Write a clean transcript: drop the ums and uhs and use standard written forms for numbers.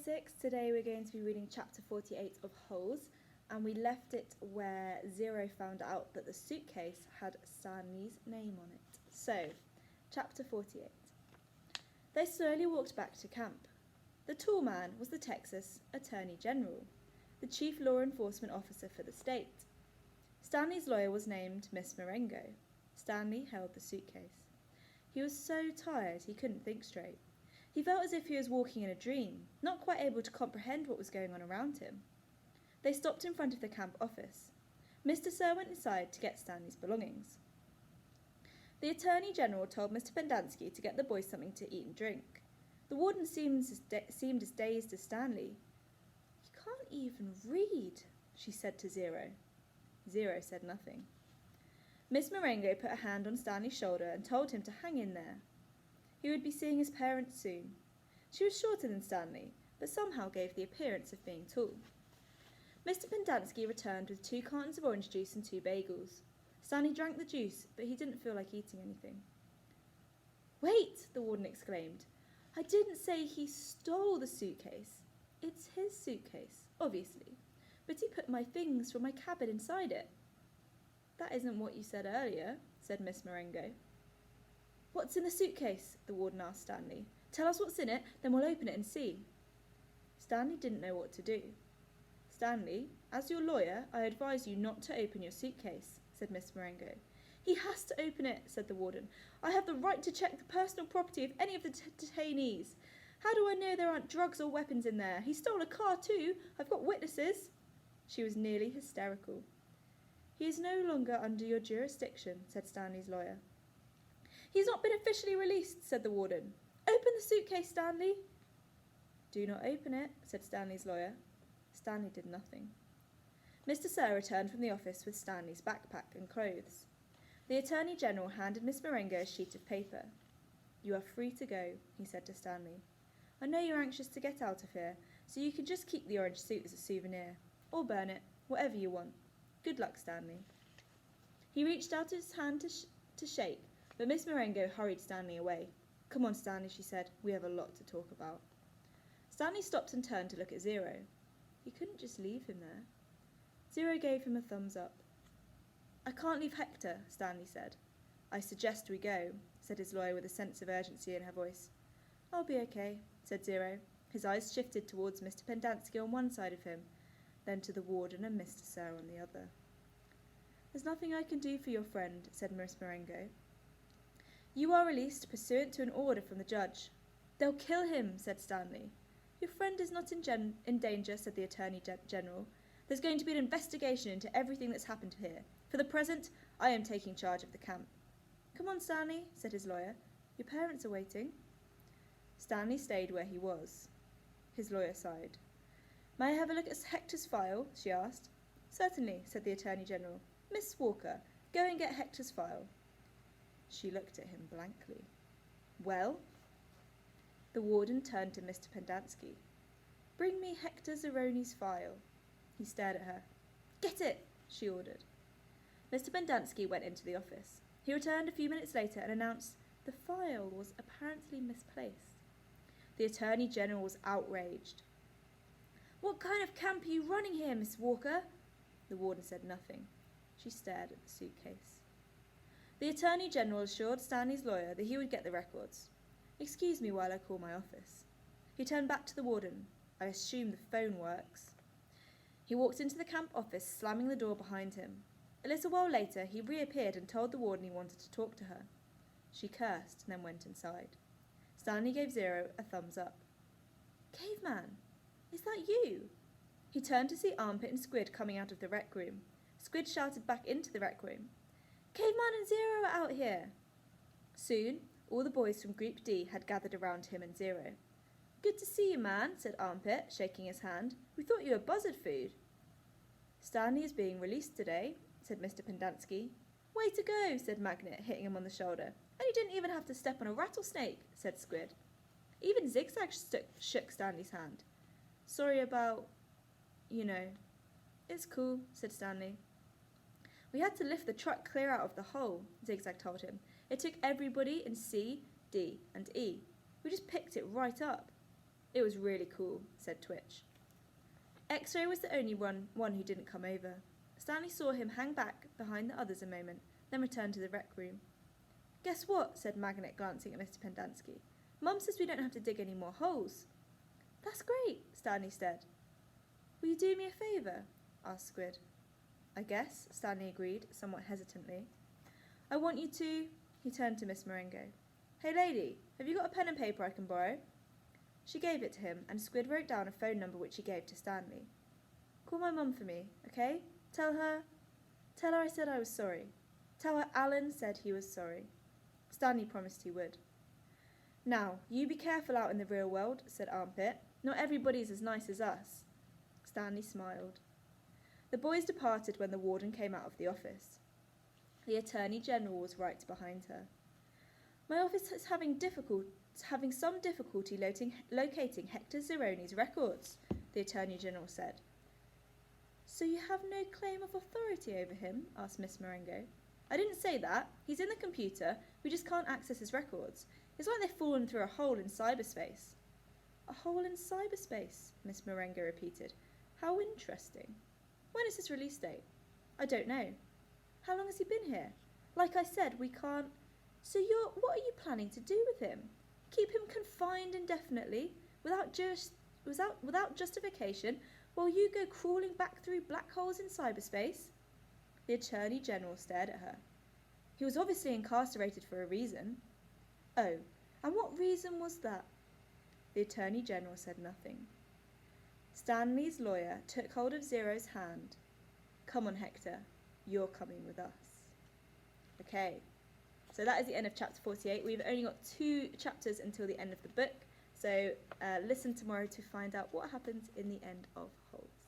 6. Today we're going to be reading chapter 48 of Holes, and we left it where Zero found out that the suitcase had Stanley's name on it. So, chapter 48. They slowly walked back to camp. The tall man was the Texas Attorney General, the chief law enforcement officer for the state. Stanley's lawyer was named Miss Marengo. Stanley held the suitcase. He was so tired he couldn't think straight. He felt as if he was walking in a dream, not quite able to comprehend what was going on around him. They stopped in front of the camp office. Mr. Sir went inside to get Stanley's belongings. The Attorney General told Mr. Pendanski to get the boys something to eat and drink. The warden seemed as dazed as Stanley. "You can't even read," she said to Zero. Zero said nothing. Miss Marengo put a hand on Stanley's shoulder and told him to hang in there. He would be seeing his parents soon. She was shorter than Stanley, but somehow gave the appearance of being tall. Mr. Pendanski returned with 2 cartons of orange juice and 2 bagels. Stanley drank the juice, but he didn't feel like eating anything. "Wait!" the warden exclaimed. "I didn't say he stole the suitcase. It's his suitcase, obviously, but he put my things from my cabin inside it." "That isn't what you said earlier," said Miss Marengo. "What's in the suitcase?" the warden asked Stanley. "Tell us what's in it, then we'll open it and see." Stanley didn't know what to do. "Stanley, as your lawyer, I advise you not to open your suitcase," said Miss Marengo. "He has to open it," said the warden. "I have the right to check the personal property of any of the detainees. How do I know there aren't drugs or weapons in there? He stole a car too. I've got witnesses." She was nearly hysterical. "He is no longer under your jurisdiction," said Stanley's lawyer. "He's not been officially released," said the warden. "Open the suitcase, Stanley." "Do not open it," said Stanley's lawyer. Stanley did nothing. Mr. Sir returned from the office with Stanley's backpack and clothes. The Attorney General handed Miss Marengo a sheet of paper. "You are free to go," he said to Stanley. "I know you're anxious to get out of here, so you can just keep the orange suit as a souvenir, or burn it, whatever you want. Good luck, Stanley." He reached out his hand to shake, but Miss Marengo hurried Stanley away. "Come on, Stanley," she said. "We have a lot to talk about." Stanley stopped and turned to look at Zero. He couldn't just leave him there. Zero gave him a thumbs up. "I can't leave Hector," Stanley said. "I suggest we go," said his lawyer with a sense of urgency in her voice. "I'll be okay," said Zero. His eyes shifted towards Mr. Pendanski on one side of him, then to the warden and Mr. Sir on the other. "There's nothing I can do for your friend," said Miss Marengo. "You are released pursuant to an order from the judge." "They'll kill him," said Stanley. "Your friend is not in danger," said the Attorney General. "There's going to be an investigation into everything that's happened here. For the present, I am taking charge of the camp." "Come on, Stanley," said his lawyer. "Your parents are waiting." Stanley stayed where he was. His lawyer sighed. "May I have a look at Hector's file?" she asked. "Certainly," said the Attorney General. "Miss Walker, go and get Hector's file." She looked at him blankly. "Well?" The warden turned to Mr. Pendanski. "Bring me Hector Zeroni's file." He stared at her. "Get it," she ordered. Mr. Pendanski went into the office. He returned a few minutes later and announced the file was apparently misplaced. The Attorney General was outraged. "What kind of camp are you running here, Miss Walker?" The warden said nothing. She stared at the suitcase. The Attorney General assured Stanley's lawyer that he would get the records. "Excuse me while I call my office." He turned back to the warden. "I assume the phone works." He walked into the camp office, slamming the door behind him. A little while later, he reappeared and told the warden he wanted to talk to her. She cursed and then went inside. Stanley gave Zero a thumbs up. "Caveman, is that you?" He turned to see Armpit and Squid coming out of the rec room. Squid shouted back into the rec room, "Caveman and Zero are out here." Soon, all the boys from Group D had gathered around him and Zero. "Good to see you, man," said Armpit, shaking his hand. "We thought you were buzzard food." "Stanley is being released today," said Mr. Pendanski. "Way to go," said Magnet, hitting him on the shoulder. "And you didn't even have to step on a rattlesnake," said Squid. Even Zigzag shook Stanley's hand. "Sorry about, "It's cool," said Stanley. "We had to lift the truck clear out of the hole," Zigzag told him. "It took everybody in C, D, and E. We just picked it right up." It was really cool, said Twitch. X-Ray was the only one who didn't come over. Stanley saw him hang back behind the others a moment, then returned to the rec room. Guess what? Said Magnet, glancing at Mr. Pendanski. Mum says we don't have to dig any more holes. That's great, Stanley said. Will you do me a favour? Asked Squid. I guess, Stanley agreed, somewhat hesitantly. I want you to... He turned to Miss Marengo. Hey lady, have you got a pen and paper I can borrow? She gave it to him, and Squid wrote down a phone number which he gave to Stanley. Call my mum for me, okay? Tell her I said I was sorry. Tell her Alan said he was sorry. Stanley promised he would. Now, you be careful out in the real world, said Armpit. Not everybody's as nice as us. Stanley smiled. The boys departed when the warden came out of the office. The Attorney General was right behind her. My office is having some difficulty locating Hector Zeroni's records, the Attorney General said. So you have no claim of authority over him? Asked Miss Marengo. I didn't say that. He's in the computer. We just can't access his records. It's like they've fallen through a hole in cyberspace. A hole in cyberspace, Miss Marengo repeated. How interesting. When is his release date? I don't know. How long has he been here? Like I said, we can't... So what are you planning to do with him? Keep him confined indefinitely, without justification, while you go crawling back through black holes in cyberspace? The Attorney General stared at her. He was obviously incarcerated for a reason. Oh, and what reason was that? The Attorney General said nothing. Stanley's lawyer took hold of Zero's hand. Come on, Hector, you're coming with us. Okay, so that is the end of chapter 48. We've only got 2 chapters until the end of the book, so listen tomorrow to find out what happens in the end of Holes.